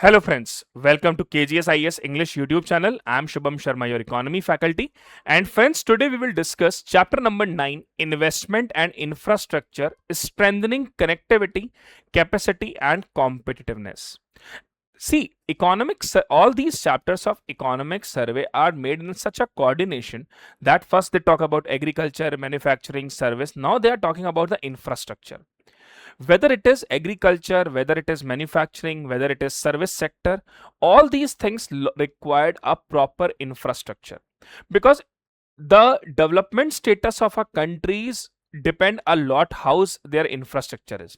Hello friends, welcome to KGS IAS English YouTube channel. I am Shubham Sharma, your economy faculty. And friends, today we will discuss chapter number 9, investment and infrastructure, strengthening connectivity, capacity and competitiveness. See, economics, all these chapters of economic survey are made in such a coordination that first they talk about agriculture, manufacturing, service. Now they are talking about the infrastructure. Whether it is agriculture, whether it is manufacturing, whether it is service sector, all these things required a proper infrastructure, because the development status of a countries depend a lot how their infrastructure is.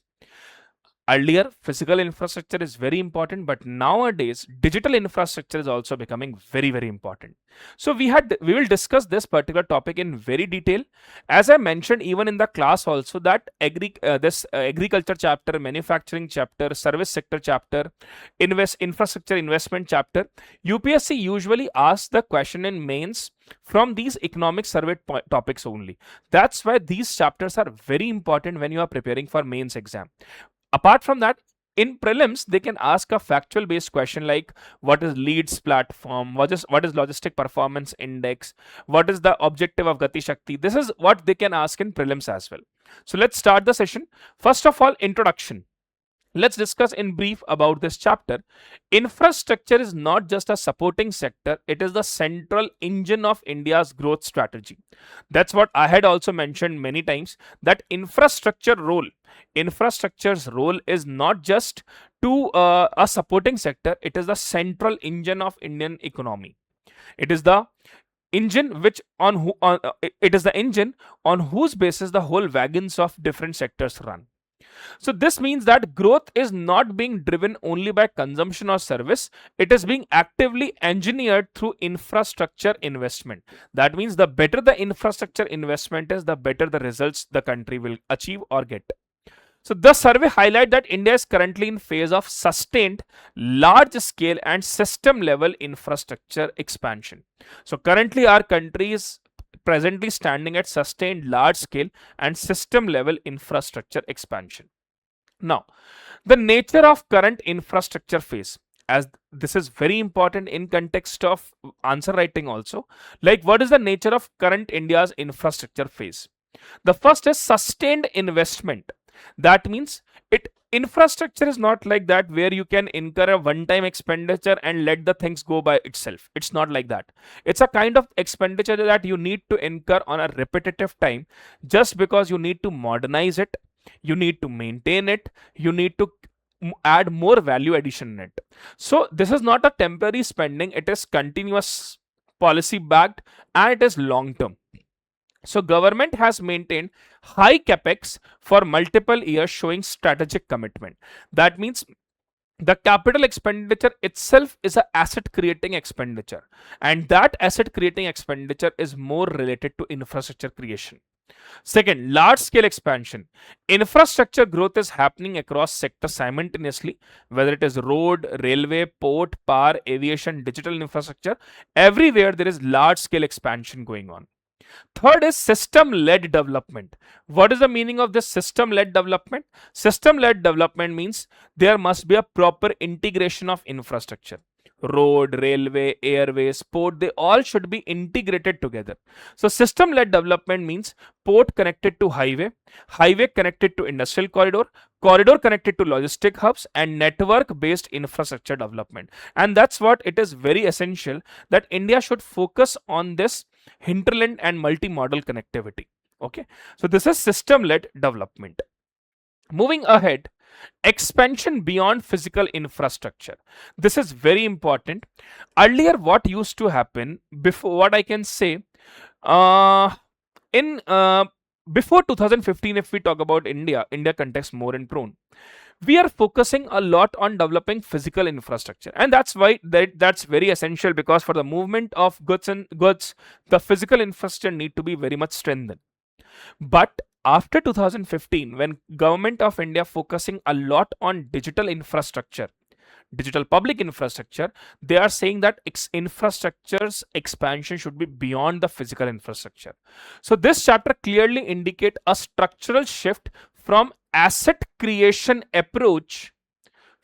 Earlier, physical infrastructure is very important, but nowadays digital infrastructure is also becoming very important. So we will discuss this particular topic in very detail. As I mentioned even in the class also, that agriculture chapter, manufacturing chapter, service sector chapter, infrastructure investment chapter, UPSC usually asks the question in mains from these economic survey topics only. That's why these chapters are very important when you are preparing for mains exam. Apart from that, in prelims, they can ask a factual based question like what is leads platform, what is logistic performance index, what is the objective of Gati Shakti. This is what they can ask in prelims as well. So let's start the session. First of all, introduction. Let's discuss in brief about this chapter. Infrastructure is not just a supporting sector, it is the central engine of India's growth strategy. That's what I had also mentioned many times, that infrastructure's role is not just to a supporting sector, it is the central engine of Indian economy. It is the engine it is the engine on whose basis the whole wagons of different sectors run. So this means that growth is not being driven only by consumption or service, it is being actively engineered through infrastructure investment. That means the better the infrastructure investment is, the better the results the country will achieve or get. So the survey highlight that India is currently in phase of sustained large scale and system level infrastructure expansion. So currently our country is presently standing at sustained large scale and system level infrastructure expansion. Now, the nature of current infrastructure phase, as this is very important in context of answer writing also, like what is the nature of current India's infrastructure phase? The first is sustained investment. That means infrastructure is not like that where you can incur a one-time expenditure and let the things go by itself. It's not like that. It's a kind of expenditure that you need to incur on a repetitive time, just because you need to modernize it, you need to maintain it, you need to add more value addition in it. So this is not a temporary spending, it is continuous, policy backed, and it is long term. So government has maintained high capex for multiple years, showing strategic commitment. That means the capital expenditure itself is an asset creating expenditure, and that asset creating expenditure is more related to infrastructure creation. Second, large scale expansion. Infrastructure growth is happening across sectors simultaneously, whether it is road, railway, port, power, aviation, digital infrastructure. Everywhere there is large scale expansion going on. Third is system-led development. What is the meaning of this system-led development? System-led development means there must be a proper integration of infrastructure. Road, railway, airways, port, they all should be integrated together. So system-led development means port connected to highway, highway connected to industrial corridor, corridor connected to logistic hubs, and network-based infrastructure development. And that's what it is very essential that India should focus on this hinterland and multi-modal connectivity. Okay, so this is system-led development. Moving ahead, expansion beyond physical infrastructure. This is very important. Earlier, what used to happen before, what I can say, in before 2015, if we talk about India context more and prone, we are focusing a lot on developing physical infrastructure, and that's why that's very essential, because for the movement of goods, the physical infrastructure need to be very much strengthened. But after 2015, when government of India focusing a lot on digital infrastructure, digital public infrastructure, they are saying that infrastructure's expansion should be beyond the physical infrastructure. So this chapter clearly indicate a structural shift from asset creation approach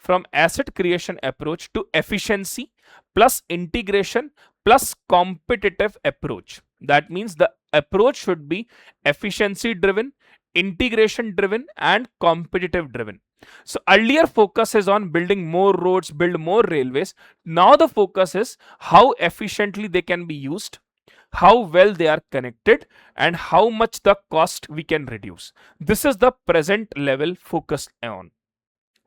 from asset creation approach to efficiency plus integration plus competitive approach. That means the approach should be efficiency driven, integration driven, and competitive driven. So earlier focus is on building more roads, build more railways. Now the focus is how efficiently they can be used, how well they are connected, and how much the cost we can reduce. This is the present level focus on.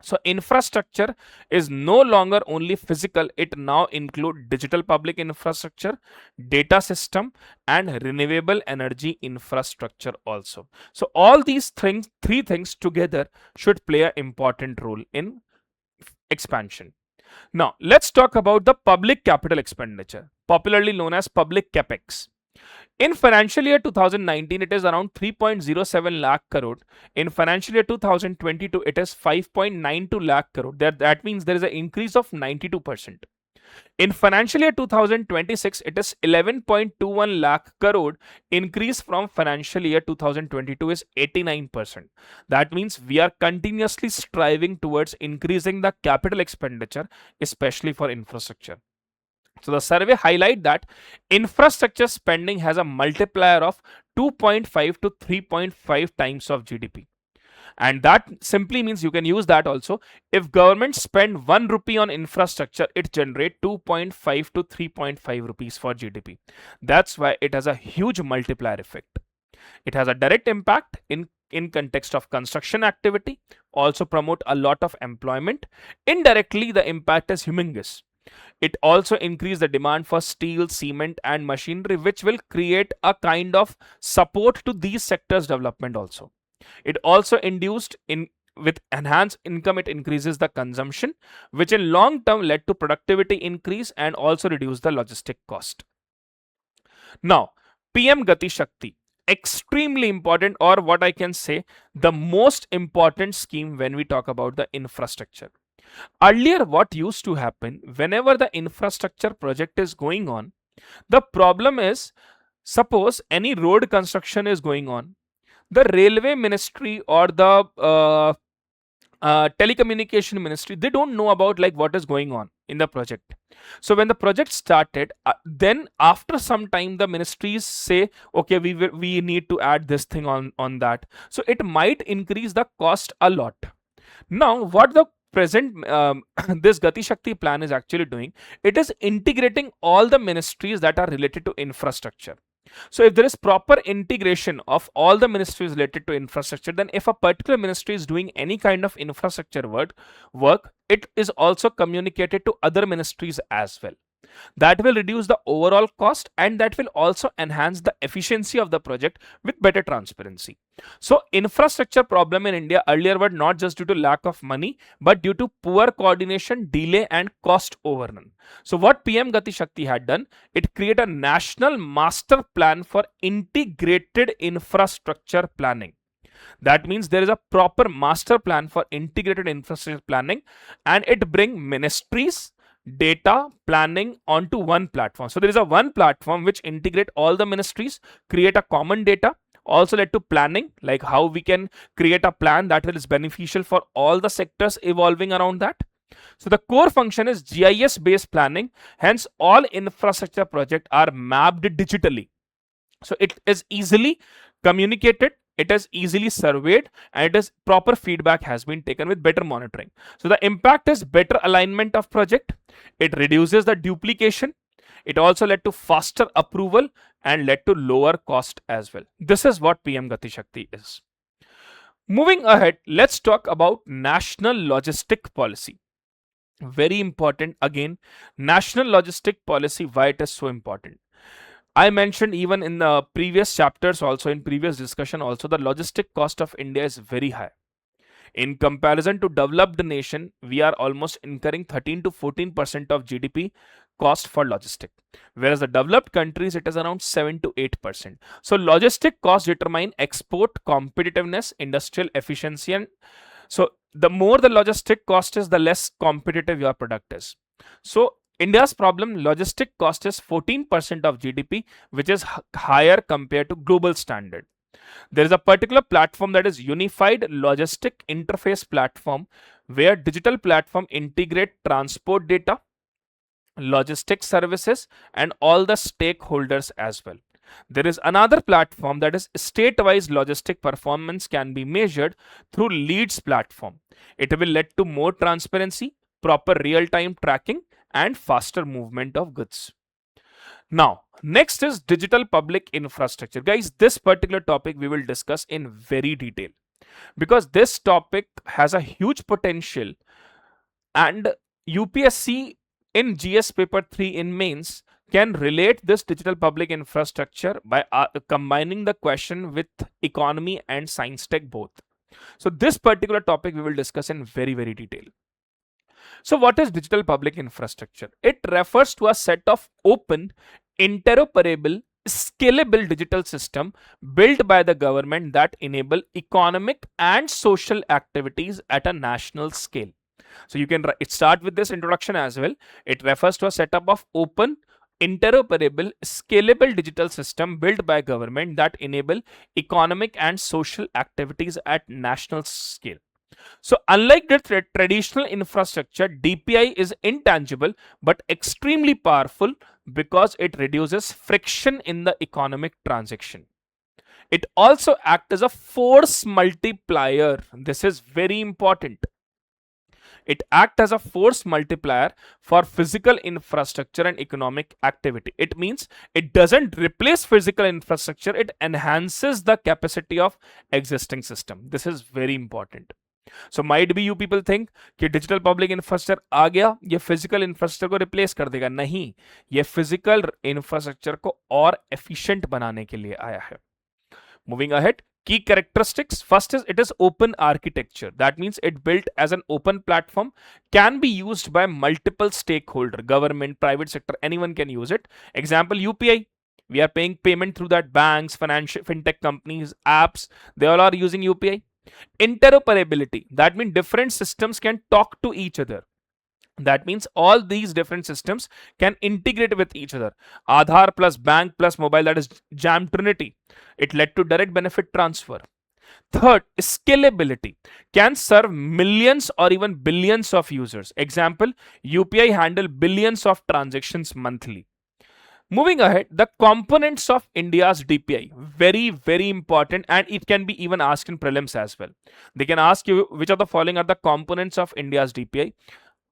So infrastructure is no longer only physical, it now includes digital public infrastructure, data system, and renewable energy infrastructure also. So all these things, three things together should play an important role in expansion. Now let's talk about the public capital expenditure, popularly known as public capex. In financial year 2019, it is around 3.07 lakh crore. In financial year 2022, it is 5.92 lakh crore. That means there is an increase of 92%. In financial year 2026, it is 11.21 lakh crore. Increase from financial year 2022 is 89%. That means we are continuously striving towards increasing the capital expenditure, especially for infrastructure. So the survey highlight that infrastructure spending has a multiplier of 2.5 to 3.5 times of GDP. And that simply means you can use that also. If government spend 1 rupee on infrastructure, it generate 2.5 to 3.5 rupees for GDP. That's why it has a huge multiplier effect. It has a direct impact in context of construction activity, also promote a lot of employment. Indirectly, the impact is humongous. It also increased the demand for steel, cement, and machinery, which will create a kind of support to these sectors' development also. It also induced in with enhanced income, it increases the consumption, which in long term led to productivity increase and also reduce the logistic cost. Now, PM Gati Shakti, extremely important, or what I can say, the most important scheme when we talk about the infrastructure. Earlier, what used to happen whenever the infrastructure project is going on, the problem is, suppose any road construction is going on, the railway ministry or the telecommunication ministry, they don't know about like what is going on in the project. So when the project started, then after some time the ministries say, okay, we need to add this thing on that. So it might increase the cost a lot. Now what the present this Gati Shakti plan is actually doing, it is integrating all the ministries that are related to infrastructure. So if there is proper integration of all the ministries related to infrastructure, then if a particular ministry is doing any kind of infrastructure work, it is also communicated to other ministries as well. That will reduce the overall cost and that will also enhance the efficiency of the project with better transparency. So infrastructure problem in India earlier were not just due to lack of money, but due to poor coordination, delay and cost overrun. So what PM Gati Shakti had done, it created a national master plan for integrated infrastructure planning. That means there is a proper master plan for integrated infrastructure planning, and it bring ministries, data, planning onto one platform. So there is a one platform which integrate all the ministries, create a common data, also led to planning, like how we can create a plan that is beneficial for all the sectors evolving around that. So the core function is GIS based planning, hence all infrastructure projects are mapped digitally. So it is easily communicated, it is easily surveyed, and it is proper feedback has been taken with better monitoring. So the impact is better alignment of project, it reduces the duplication, it also led to faster approval and led to lower cost as well. This is what PM Gati Shakti is. Moving ahead, let's talk about national logistic policy. Very important again, national logistic policy, why it is so important. I mentioned even in the previous chapters, also in previous discussion also, the logistic cost of India is very high. In comparison to developed nation, we are almost incurring 13 to 14% of GDP cost for logistic, whereas the developed countries it is around 7 to 8%. So logistic costs determine export competitiveness, industrial efficiency, and so the more the logistic cost is, the less competitive your product is. So India's problem, logistic cost is 14% of GDP, which is higher compared to global standard. There is a particular platform that is Unified Logistic Interface Platform, where digital platform integrate transport data, logistics services, and all the stakeholders as well. There is another platform that is state-wise logistic performance can be measured through leads platform. It will lead to more transparency, proper real-time tracking, and faster movement of goods. Now, next is digital public infrastructure. Guys, this particular topic we will discuss in very detail because this topic has a huge potential, and UPSC in GS paper 3 in mains can relate this digital public infrastructure by combining the question with economy and science tech both. So this particular topic we will discuss in very detail. So what is digital public infrastructure? It refers to a set of open, interoperable, scalable digital system built by the government that enable economic and social activities at a national scale. So you can start with this introduction as well. It refers to a setup of open, interoperable, scalable digital system built by government that enable economic and social activities at national scale. So unlike the traditional infrastructure, DPI is intangible but extremely powerful because it reduces friction in the economic transaction. It also acts as a force multiplier. This is very important. It acts as a force multiplier for physical infrastructure and economic activity. It means it doesn't replace physical infrastructure, it enhances the capacity of existing system. This is very important. So might be you people think कि digital public infrastructure आ गया, ये physical infrastructure को replace कर देगा. नहीं, ये physical infrastructure को और efficient बनाने के लिए आया है. Moving ahead, key characteristics. First is it is open architecture. That means it built as an open platform, can be used by multiple stakeholder, government, private sector, anyone can use it. Example, UPI. We are paying payment through that, banks, financial, fintech companies, apps, they all are using UPI. Interoperability. That means different systems can talk to each other. That means all these different systems can integrate with each other. Aadhaar plus bank plus mobile, that is Jam Trinity. It led to direct benefit transfer. Third, scalability. Can serve millions or even billions of users. Example, UPI handle billions of transactions monthly. Moving ahead, the components of India's DPI, very important, and it can be even asked in prelims as well. They can ask you which of the following are the components of India's DPI.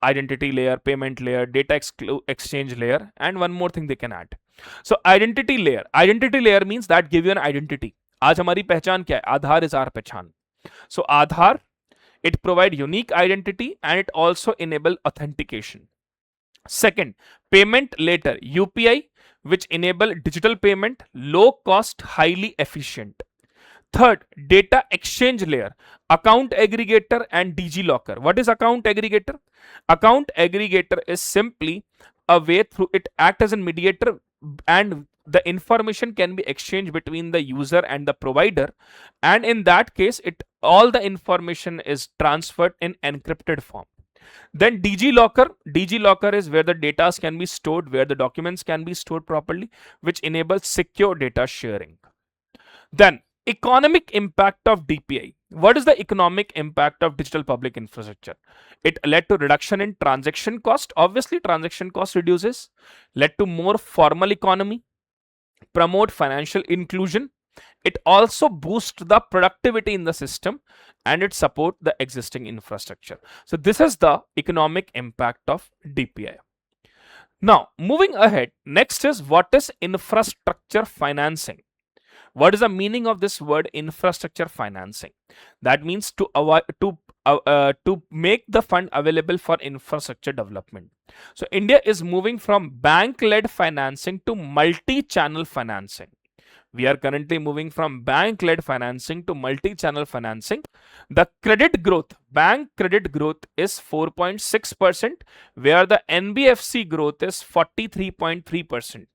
Identity layer, payment layer, data exchange layer, and one more thing they can add. So identity layer means that give you an identity. आज हमारी पहचान क्या है? Aadhaar is our पहचान. So Aadhaar, it provide unique identity and it also enable authentication. Second, payment layer, UPI, which enable digital payment, low cost, highly efficient. Third, data exchange layer, account aggregator and DigiLocker. What is account aggregator? Account aggregator is simply a way through it act as a mediator and the information can be exchanged between the user and the provider, and in that case all the information is transferred in encrypted form. Then DigiLocker is where the data can be stored, where the documents can be stored properly, which enables secure data sharing. Then economic impact of DPI. What is the economic impact of digital public infrastructure? It led to reduction in transaction cost. Obviously, transaction cost reduces. Led to more formal economy. Promote financial inclusion. It also boosts the productivity in the system and it support the existing infrastructure. So this is the economic impact of DPI. Now, moving ahead, next is what is infrastructure financing. What is the meaning of this word infrastructure financing? That means to make the fund available for infrastructure development. So India is moving from bank-led financing to multi-channel financing. We are currently moving from bank-led financing to multi-channel financing. The credit growth, bank credit growth is 4.6%, where the NBFC growth is 43.3%.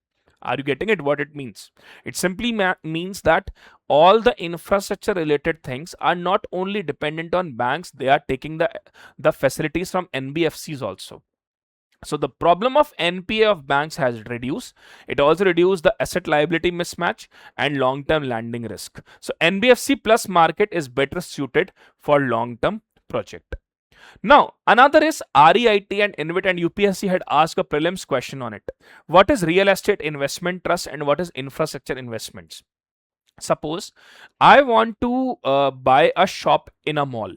Are you getting it? What it means? It simply means that all the infrastructure related things are not only dependent on banks, they are taking the facilities from NBFCs also. So the problem of NPA of banks has reduced. It also reduced the asset liability mismatch and long term lending risk. So NBFC plus market is better suited for long term project. Now, another is REIT and INVIT, and UPSC had asked a prelims question on it. What is real estate investment trust and what is infrastructure investments? Suppose I want to buy a shop in a mall,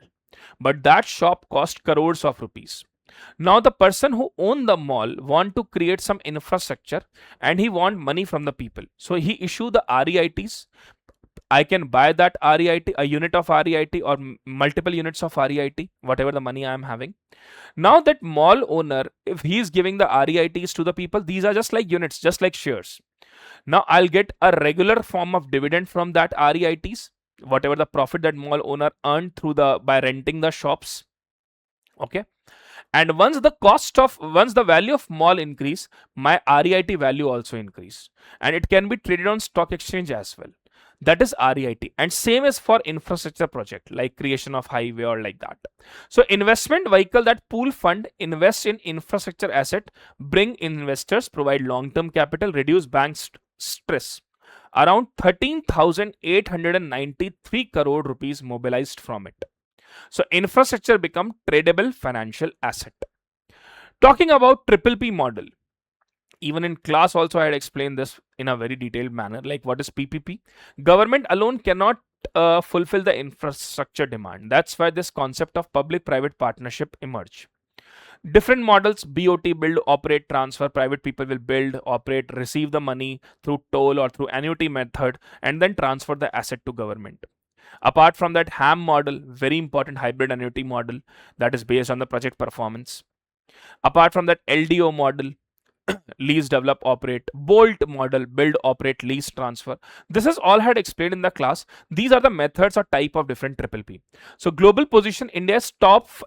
but that shop cost crores of rupees. Now the person who own the mall want to create some infrastructure and he want money from the people. So he issue the REITs. I can buy that REIT, a unit of REIT or multiple units of REIT, whatever the money I am having. Now that mall owner, if he is giving the REITs to the people, these are just like units, just like shares. Now I'll get a regular form of dividend from that REITs, whatever the profit that mall owner earned through the by renting the shops. Okay. And once the value of mall increase, my REIT value also increase. And it can be traded on stock exchange as well. That is REIT. And same is for infrastructure project like creation of highway or like that. So investment vehicle that pool fund invest in infrastructure asset, bring investors, provide long-term capital, reduce bank stress. Around 13,893 crore rupees mobilized from it. So infrastructure become tradable financial asset. Talking about triple P model, even in class also I had explained this in a very detailed manner, like what is PPP. Government alone cannot fulfill the infrastructure demand. That's why this concept of public private partnership emerge. Different models: BOT, build, operate, transfer. Private people will build, operate, receive the money through toll or through annuity method, and then transfer the asset to government. Apart from that, HAM model, very important hybrid annuity model that is based on the project performance. Apart from that, LDO model, lease, develop, operate. Bolt model, build, operate, lease, transfer. This is all I had explained in the class. These are the methods or type of different triple P. So global position, India is top 5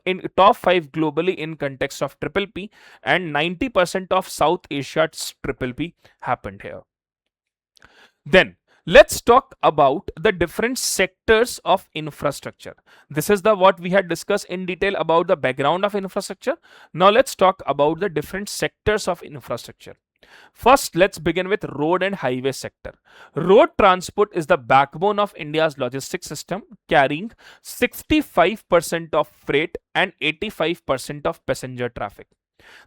globally in context of triple P, and 90% of South Asia's triple P happened here. Then let's talk about the different sectors of infrastructure. This is the what we had discussed in detail about the background of infrastructure. Now let's talk about the different sectors of infrastructure. First, let's begin with road and highway sector. Road transport is the backbone of India's logistics system, carrying 65% of freight and 85% of passenger traffic.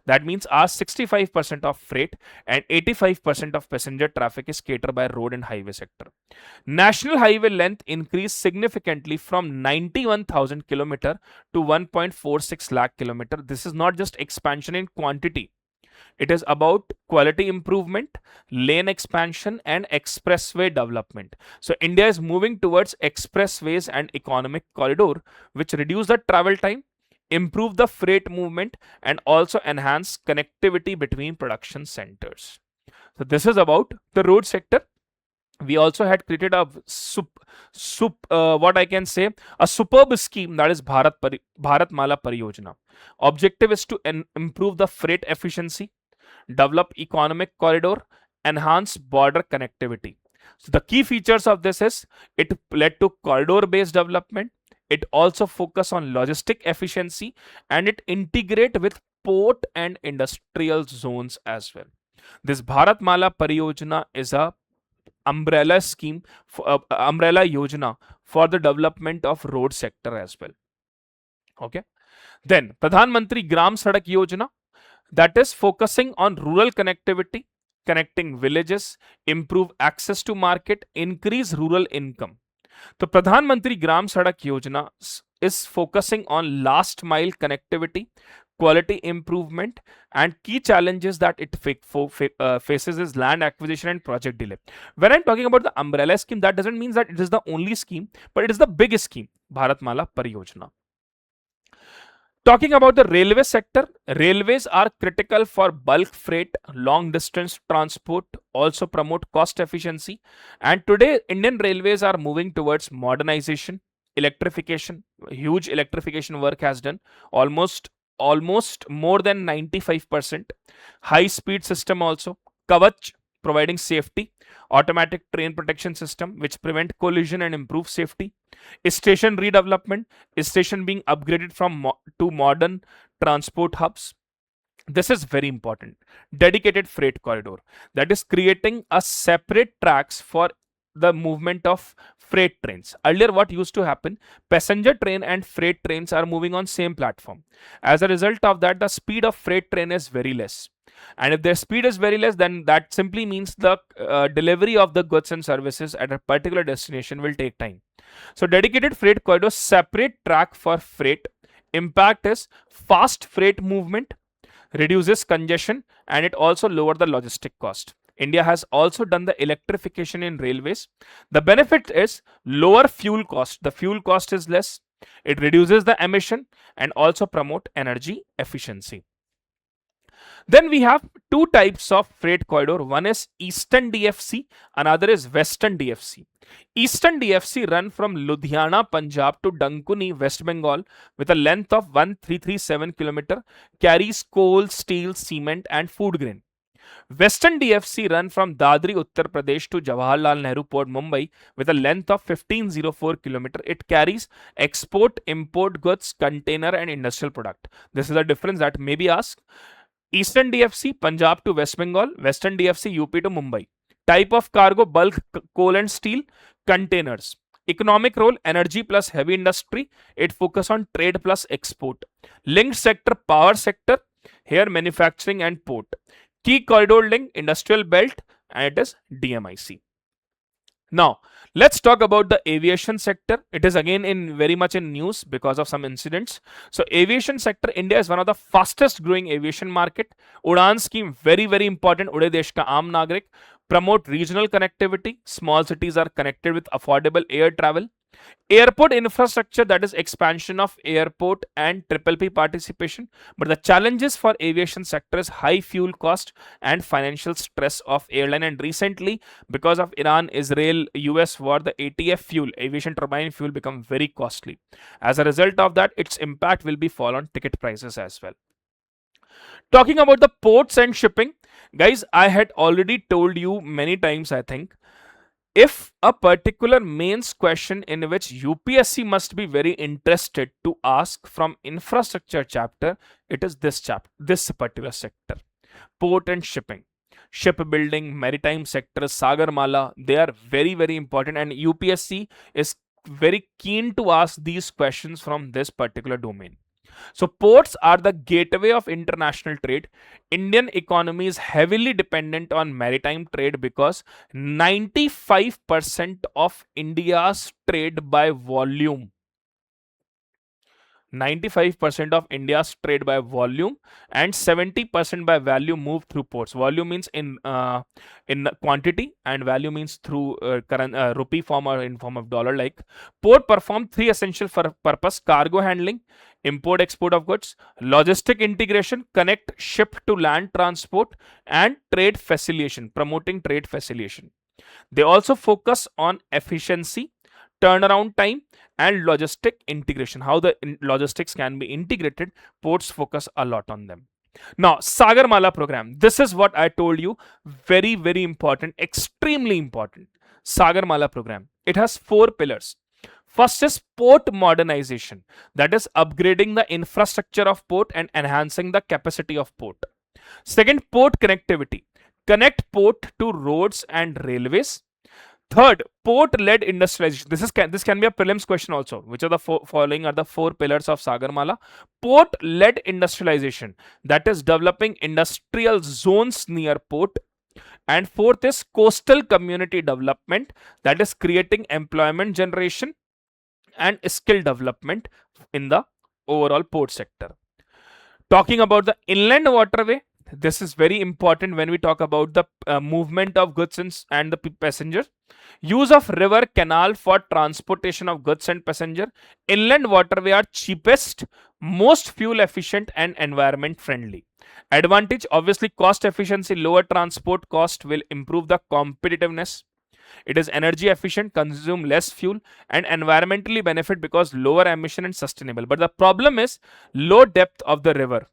That means our 65% of freight and 85% of passenger traffic is catered by road and highway sector. National highway length increased significantly from 91,000 km to 1.46 lakh km. This is not just expansion in quantity. It is about quality improvement, lane expansion, and expressway development. So India is moving towards expressways and economic corridor, which reduce the travel time, improve the freight movement, and also enhance connectivity between production centers. So this is about the road sector. We also had created a what I can say, a superb scheme, that is Bharat Mala Pariyojana. Objective is to improve the freight efficiency, develop economic corridor, enhance border connectivity. So the key features of this is it led to corridor based development. It also focus on logistic efficiency, and it integrate with port and industrial zones as well. This Bharat Mala Pariyojana is a umbrella scheme for umbrella yojana for the development of road sector as well. Okay. Then Pradhan Mantri Gram Sadak Yojana, that is focusing on rural connectivity, connecting villages, improve access to market, increase rural income. The Pradhan Mantri Gram Sadak Yojana is focusing on last mile connectivity, quality improvement, and key challenges that it faces is land acquisition and project delay. When I'm talking about the umbrella scheme, that doesn't mean that it is the only scheme, but it is the biggest scheme, Bharat Mala Pariyojana. Talking about the railway sector, railways are critical for bulk freight, long distance transport, also promote cost efficiency. And today, Indian railways are moving towards modernization, electrification. Huge electrification work has done, almost more than 95%. High speed system also, Kavach, providing safety, automatic train protection system which prevent collision and improve safety, station redevelopment, station being upgraded from to modern transport hubs, This is very important. Dedicated freight corridor, that is creating a separate tracks for the movement of freight trains. Earlier, what used to happen, passenger train and freight trains are moving on same platform. As a result of that, the speed of freight train is very less. And if their speed is very less, then that simply means the delivery of the goods and services at a particular destination will take time. So dedicated freight corridor, separate track for freight. Impact is fast freight movement, reduces congestion, and it also lower the logistic cost. India has also done the electrification in railways. The benefit is lower fuel cost. The fuel cost is less. It reduces the emission and also promote energy efficiency. Then we have two types of freight corridor. One is Eastern DFC, another is Western DFC. Eastern DFC run from Ludhiana, Punjab to Dankuni, West Bengal with a length of 1337 km, carries coal, steel, cement and food grain. Western DFC run from Dadri, Uttar Pradesh to Jawaharlal Nehru Port, Mumbai with a length of 1504 km. It carries export, import goods, container and industrial product. This is a difference that may be asked. Eastern DFC, Punjab to West Bengal. Western DFC, UP to Mumbai. Type of cargo, bulk, coal and steel, containers. Economic role, energy plus heavy industry. It focus on trade plus export. Linked sector, power sector. Here manufacturing and port. Key corridor link, industrial belt, and it is DMIC. Now, let's talk about the aviation sector. It is again in very much in news because of some incidents. So, aviation sector, India is one of the fastest growing aviation market. Udan scheme, very, very important. Ude desh ka aam nagrik. Promote regional connectivity. Small cities are connected with affordable air travel. Airport infrastructure, that is expansion of airport and triple P participation. But the challenges for aviation sector is high fuel cost and financial stress of airline. And recently, because of Iran-Israel-US war, the ATF fuel, aviation turbine fuel, become very costly. As a result of that, its impact will be fall on ticket prices as well. Talking about the ports and shipping, guys, I had already told you many times, I think, if a particular mains question in which UPSC must be very interested to ask from infrastructure chapter, it is this chapter, this particular sector. Port and shipping, shipbuilding, maritime sector, Sagarmala, they are very, very important, and UPSC is very keen to ask these questions from this particular domain. So ports are the gateway of international trade. Indian economy is heavily dependent on maritime trade because 95% of India's trade by volume, 95% of India's trade by volume and 70% by value move through ports. Volume means in quantity and value means through current rupee form or in form of dollar. Like port perform three essential purpose: cargo handling, import export of goods, logistic integration, connect ship to land transport, and trade facilitation, promoting trade facilitation. They also focus on efficiency, turnaround time, and logistic integration, how the logistics can be integrated. Ports focus a lot on them. Now, Sagarmala program, this is what I told you, very, very important, extremely important. Sagarmala program, it has 4 pillars. First is port modernization, that is upgrading the infrastructure of port and enhancing the capacity of port. Second, port connectivity, connect port to roads and railways. Third, port-led industrialization. This can be a prelims question also. Which of the following are the 4 pillars of Sagarmala? Port-led industrialization, that is developing industrial zones near port. And fourth is coastal community development, that is creating employment generation and skill development in the overall port sector. Talking about the inland waterway, this is very important when we talk about the movement of goods and the passengers. Use of river canal for transportation of goods and passenger. Inland waterway are cheapest, most fuel efficient and environment friendly. Advantage, obviously cost efficiency, lower transport cost will improve the competitiveness. It is energy efficient, consume less fuel, and environmentally benefit because lower emission and sustainable. But the problem is low depth of the river.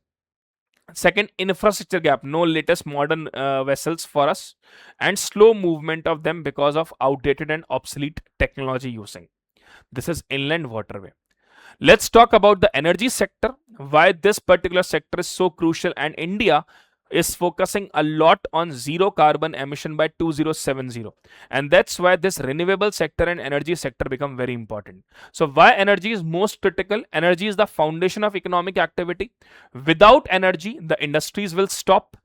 Second, infrastructure gap, no latest modern vessels for us, and slow movement of them because of outdated and obsolete technology using. This is inland waterway. Let's talk about the energy sector, why this particular sector is so crucial, and India is focusing a lot on zero carbon emission by 2070, and that's why this renewable sector and energy sector become very important. So why energy is most critical? Energy is the foundation of economic activity. Without energy, the industries will stop,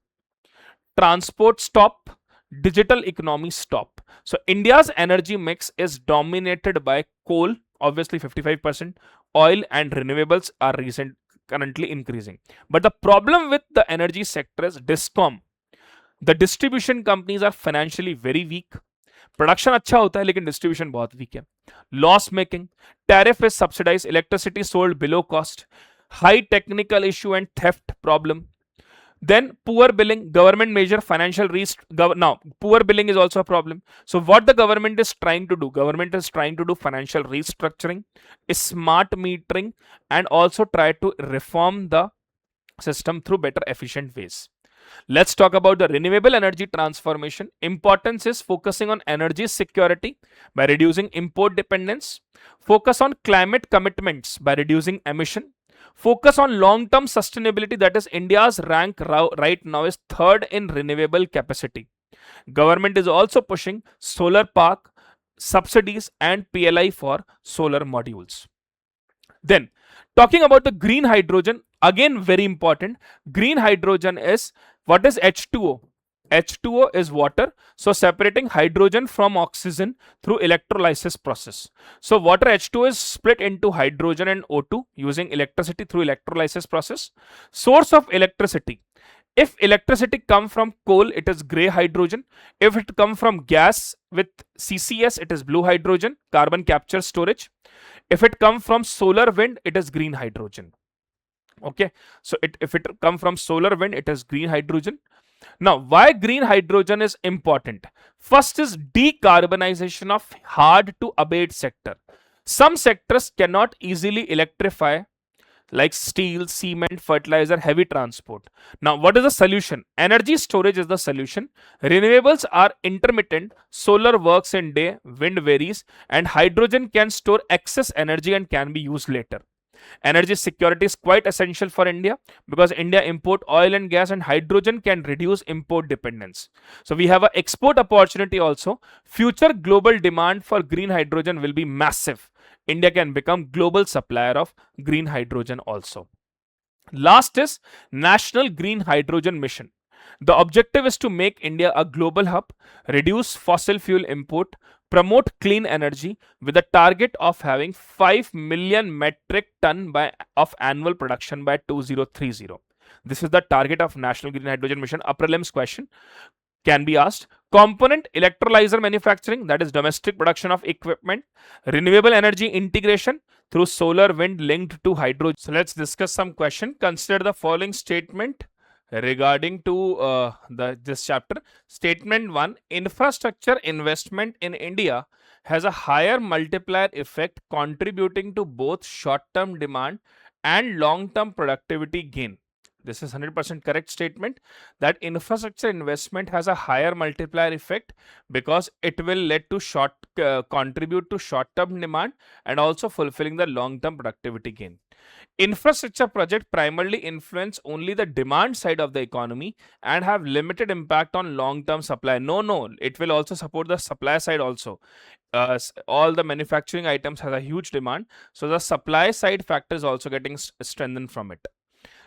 transport stop, digital economy stop. So India's energy mix is dominated by coal, obviously 55%, oil and renewables are currently increasing. But the problem with the energy sector is discom, the distribution companies are financially very weak. Production अच्छा होता है लेकिन distribution बहुत weak है. Loss making, tariff is subsidise, electricity sold below cost, high technical issue and theft problem. Then poor billing, government measure financial now poor billing is also a problem. So what the government is trying to do, government is trying to do financial restructuring, smart metering, and also try to reform the system through better efficient ways. Let's talk about the renewable energy transformation. Importance is focusing on energy security by reducing import dependence, focus on climate commitments by reducing emission, focus on long-term sustainability, that is India's rank right now is third in renewable capacity. Government is also pushing solar park subsidies and PLI for solar modules. Then talking about the green hydrogen, again very important. Green hydrogen is, what is H2O? H2O is water, so separating hydrogen from oxygen through electrolysis process. So water H2O is split into hydrogen and O2 using electricity through electrolysis process. Source of electricity: if electricity come from coal, it is gray hydrogen. If it come from gas with CCS, it is blue hydrogen, carbon capture storage. If it come from solar wind, it is green hydrogen. Okay, so if it come from solar wind, it is green hydrogen. Now, why green hydrogen is important? First is decarbonization of hard to abate sector. Some sectors cannot easily electrify, like steel, cement, fertilizer, heavy transport. Now, what is the solution? Energy storage is the solution. Renewables are intermittent, solar works in day, wind varies, and hydrogen can store excess energy and can be used later. Energy security is quite essential for India because India import oil and gas, and hydrogen can reduce import dependence. So we have an export opportunity also. Future global demand for green hydrogen will be massive. India can become global supplier of green hydrogen also. Last is National Green Hydrogen Mission. The objective is to make India a global hub, reduce fossil fuel import, promote clean energy with a target of having 5 million metric ton of annual production by 2030. This is the target of National Green Hydrogen Mission. A prelims question can be asked. Component electrolyzer manufacturing, that is domestic production of equipment. Renewable energy integration through solar wind linked to hydrogen. So let's discuss some question. Consider the following statement regarding to this chapter. Statement 1: infrastructure investment in India has a higher multiplier effect, contributing to both short-term demand and long-term productivity gain. This is 100% correct statement, that infrastructure investment has a higher multiplier effect because it will lead to contribute to short-term demand and also fulfilling the long-term productivity gain. Infrastructure projects primarily influence only the demand side of the economy and have limited impact on long-term supply. No, it will also support the supply side also. All the manufacturing items has a huge demand, so the supply side factor is also getting strengthened from it.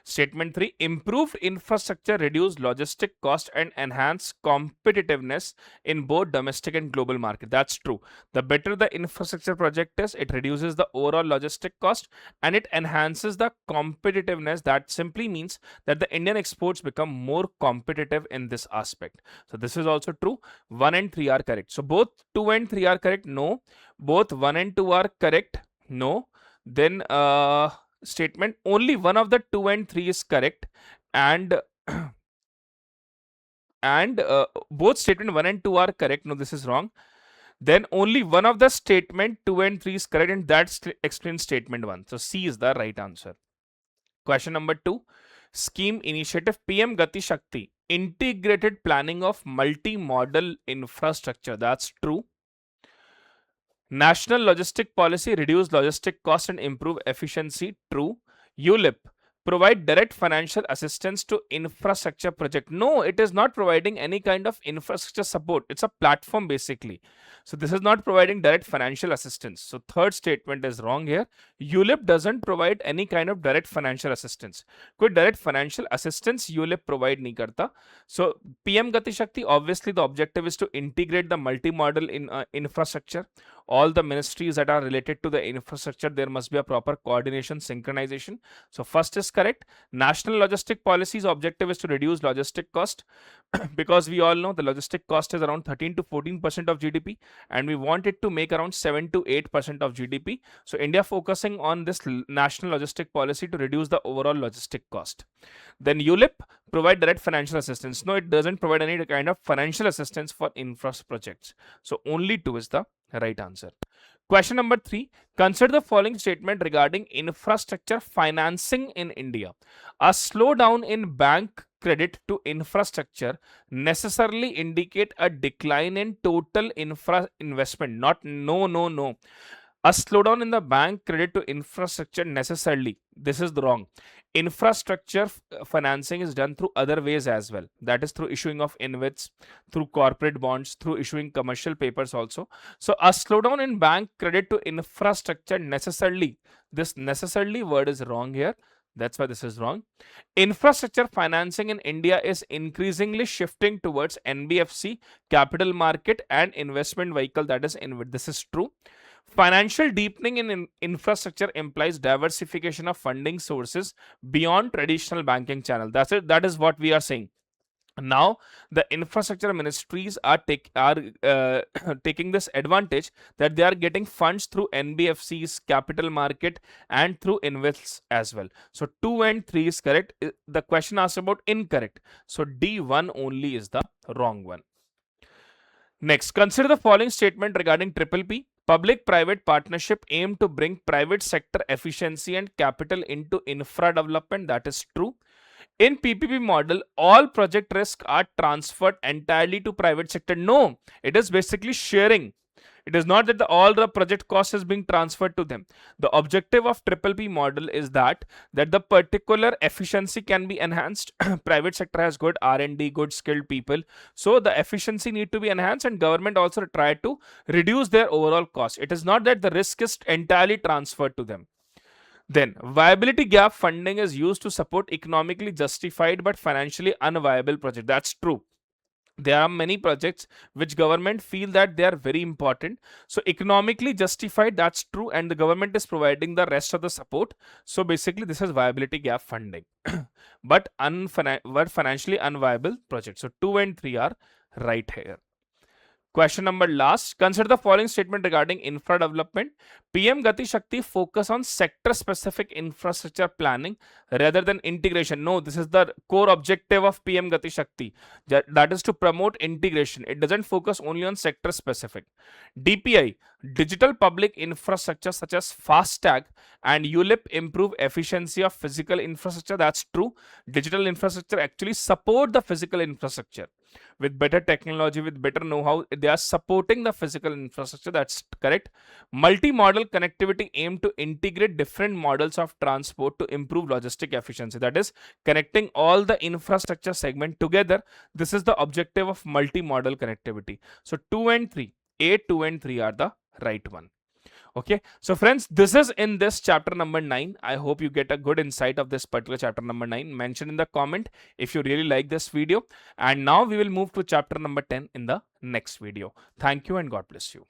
Statement 3: improved infrastructure reduce logistic cost and enhance competitiveness in both domestic and global market. That's true. The better the infrastructure project is, it reduces the overall logistic cost and it enhances the competitiveness. That simply means that the Indian exports become more competitive in this aspect. So this is also true. 1 and 3 are correct. So both 2 and 3 are correct. No. Both 1 and 2 are correct. No. Then statement only one of the 2 and 3 is correct, and both statement 1 and 2 are correct. No, this is wrong. Then only one of the statement 2 and 3 is correct, and that explains statement 1. So C is the right answer. Question number 2: scheme initiative PM Gati Shakti, integrated planning of multi-modal infrastructure. That's true. National logistic policy reduce logistic cost and improve efficiency. True. ULIP provide direct financial assistance to infrastructure project. No, it is not providing any kind of infrastructure support. It's a platform basically. So this is not providing direct financial assistance. So third statement is wrong here. ULIP doesn't provide any kind of direct financial assistance. कोई direct financial assistance ULIP provide नहीं करता. So PM Gati Shakti, obviously the objective is to integrate the multi-model in infrastructure. All the ministries that are related to the infrastructure, there must be a proper coordination, synchronization. So first is correct. National logistic policy's objective is to reduce logistic cost because we all know the logistic cost is around 13 to 14% of GDP and we want it to make around 7 to 8% of GDP. So India focusing on this national logistic policy to reduce the overall logistic cost. Then ULIP provide direct financial assistance. No, it doesn't provide any kind of financial assistance for infra projects. So only 2 is the right answer. Question number 3. Consider the following statement regarding infrastructure financing in India. A slowdown in bank credit to infrastructure necessarily indicate a decline in total infra investment. No. A slowdown in the bank credit to infrastructure necessarily. This is wrong. Infrastructure financing is done through other ways as well. That is through issuing of InvITs, through corporate bonds, through issuing commercial papers also. So a slowdown in bank credit to infrastructure necessarily. This necessarily word is wrong here. That's why this is wrong. Infrastructure financing in India is increasingly shifting towards NBFC, capital market and investment vehicle, that is InvIT. This is true. Financial deepening in infrastructure implies diversification of funding sources beyond traditional banking channel. That's it. That is what we are saying. Now the infrastructure ministries are taking this advantage that they are getting funds through NBFCs, capital market and through InvITs as well. So 2 and 3 is correct. The question asked about incorrect. So D1 only is the wrong one. Next, consider the following statement regarding triple P. Public-private partnership aim to bring private sector efficiency and capital into infra development. That is true. In PPP model, all project risks are transferred entirely to private sector. No, it is basically sharing. It is not that all the project cost is being transferred to them. The objective of triple P model is that the particular efficiency can be enhanced. Private sector has good R&D, good skilled people. So the efficiency need to be enhanced and government also try to reduce their overall cost. It is not that the risk is entirely transferred to them. Then viability gap funding is used to support economically justified but financially unviable project. That's true. There are many projects which government feel that they are very important. So economically justified, that's true, and the government is providing the rest of the support. So basically this is viability gap funding. but financially unviable projects. So 2 and 3 are right here. Question number last. Consider the following statement regarding infra development. PM Gati Shakti focus on sector specific infrastructure planning rather than integration. No, this is the core objective of PM Gati Shakti. That is to promote integration. It doesn't focus only on sector specific. DPI, digital public infrastructure such as FASTag and ULIP improve efficiency of physical infrastructure. That's true. Digital infrastructure actually support the physical infrastructure. With better technology, with better know-how, they are supporting the physical infrastructure. That's correct. Multi-modal connectivity aim to integrate different models of transport to improve logistic efficiency. That is connecting all the infrastructure segment together. This is the objective of multi-modal connectivity. So 2 and 3, A, 2 and 3 are the right one. Okay, so friends, this is in this chapter number 9. I hope you get a good insight of this particular chapter number 9. Mention in the comment if you really like this video. And now we will move to chapter number 10 in the next video. Thank you and God bless you.